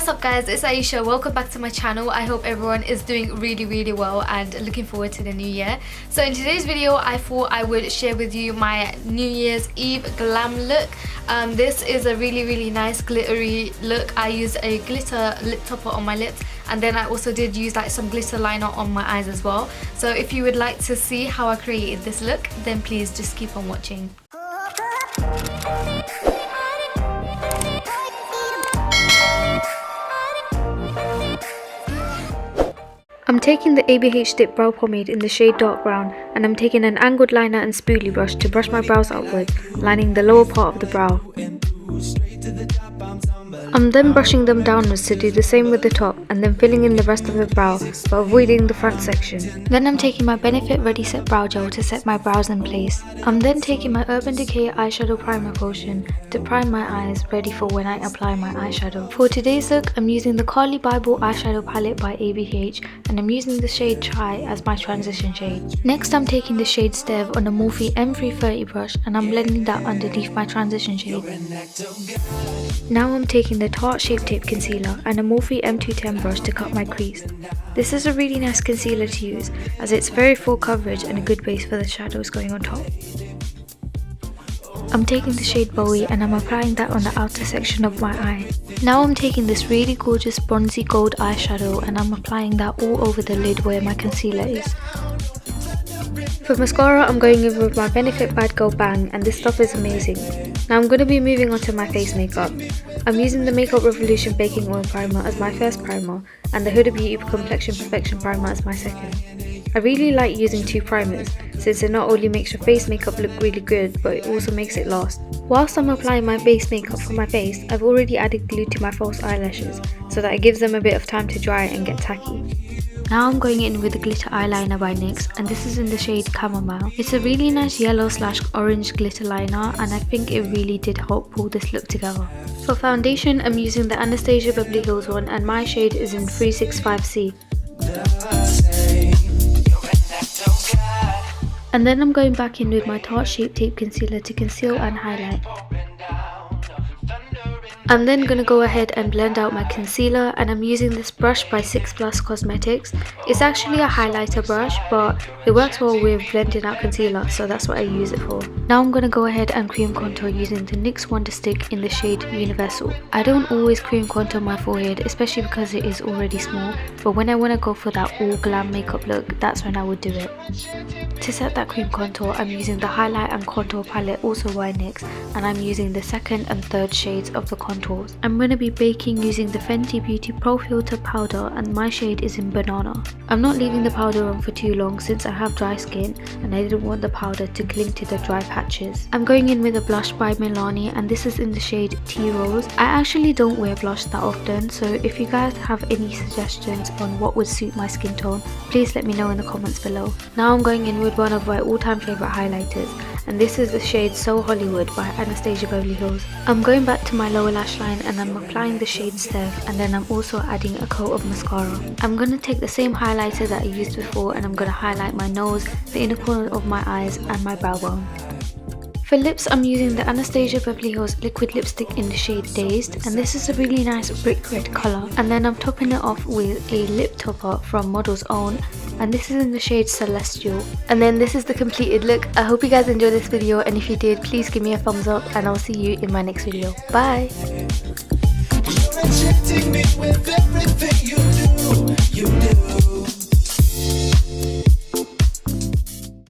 what's up guys, it's Aisha. Welcome back to my channel. I hope everyone is doing really well and looking forward to the new year. So in today's video I thought I would share with you my New Year's Eve glam look. This is a really nice glittery look. I used a glitter lip topper on my lips, and then I also did use like some glitter liner on my eyes as well. So if you would like to see how I created this look, then please just keep on watching. I'm taking the ABH Dip Brow Pomade in the shade Dark Brown, and I'm taking an angled liner and spoolie brush to brush my brows upwards, lining the lower part of the brow. I'm then brushing them downwards to do the same with the top, and then filling in the rest of the brow, but avoiding the front section. Then I'm taking my Benefit Ready Set Brow Gel to set my brows in place. I'm then taking my Urban Decay Eyeshadow Primer Potion to prime my eyes, ready for when I apply my eyeshadow. For today's look, I'm using the Carli Bybel Eyeshadow Palette by ABH, and I'm using the shade Try as my transition shade. Next, I'm taking the shade Stev on the Morphe M330 brush, and I'm blending that underneath my transition shade. Now I'm taking the Tarte Shape Tape Concealer and a Morphe M210 brush to cut my crease. This is a really nice concealer to use as it's very full coverage and a good base for the shadows going on top. I'm taking the shade Bowie and I'm applying that on the outer section of my eye. Now I'm taking this really gorgeous bronzy gold eyeshadow and I'm applying that all over the lid where my concealer is. For mascara, I'm going in with my Benefit Bad Girl Bang, and this stuff is amazing. Now I'm going to be moving on to my face makeup. I'm using the Makeup Revolution Baking Oil Primer as my first primer, and the Huda Beauty Complexion Perfection Primer as my second. I really like using two primers, since it not only makes your face makeup look really good, but it also makes it last. Whilst I'm applying my base makeup for my face, I've already added glue to my false eyelashes, so that it gives them a bit of time to dry and get tacky. Now I'm going in with the glitter eyeliner by NYX, and this is in the shade Chamomile. It's a really nice yellow/orange glitter liner, and I think it really did help pull this look together. For foundation, I'm using the Anastasia Beverly Hills one, and my shade is in 365C. And then I'm going back in with my Tarte Shape Tape Concealer to conceal and highlight. I'm then going to go ahead and blend out my concealer, and I'm using this brush by 6+ Cosmetics. It's actually a highlighter brush, but it works well with blending out concealer, so that's what I use it for. Now I'm going to go ahead and cream contour using the NYX Wonder Stick in the shade Universal. I don't always cream contour my forehead, especially because it is already small, but when I want to go for that all glam makeup look, that's when I would do it. To set that cream contour, I'm using the Highlight and Contour palette, also by NYX, and I'm using the second and third shades of the contours. I'm going to be baking using the Fenty Beauty Pro Filter powder, and my shade is in Banana. I'm not leaving the powder on for too long since I have dry skin and I didn't want the powder to cling to the dry patches. I'm going in with a blush by Milani, and this is in the shade Tea Rose. I actually don't wear blush that often, so if you guys have any suggestions on what would suit my skin tone, please let me know in the comments below. Now I'm going in with one of my all-time favourite highlighters, and this is the shade So Hollywood by Anastasia Beverly Hills. I'm going back to my lower lash line and I'm applying the shade Stev, and then I'm also adding a coat of mascara. I'm going to take the same highlighter that I used before, and I'm going to highlight my nose, the inner corner of my eyes and my brow bone. For lips, I'm using the Anastasia Beverly Hills liquid lipstick in the shade Dazed, and this is a really nice brick red colour. And then I'm topping it off with a lip topper from Model's Own, and this is in the shade Celestial. And then this is the completed look. I hope you guys enjoyed this video, and if you did, please give me a thumbs up, and I'll see you in my next video. Bye!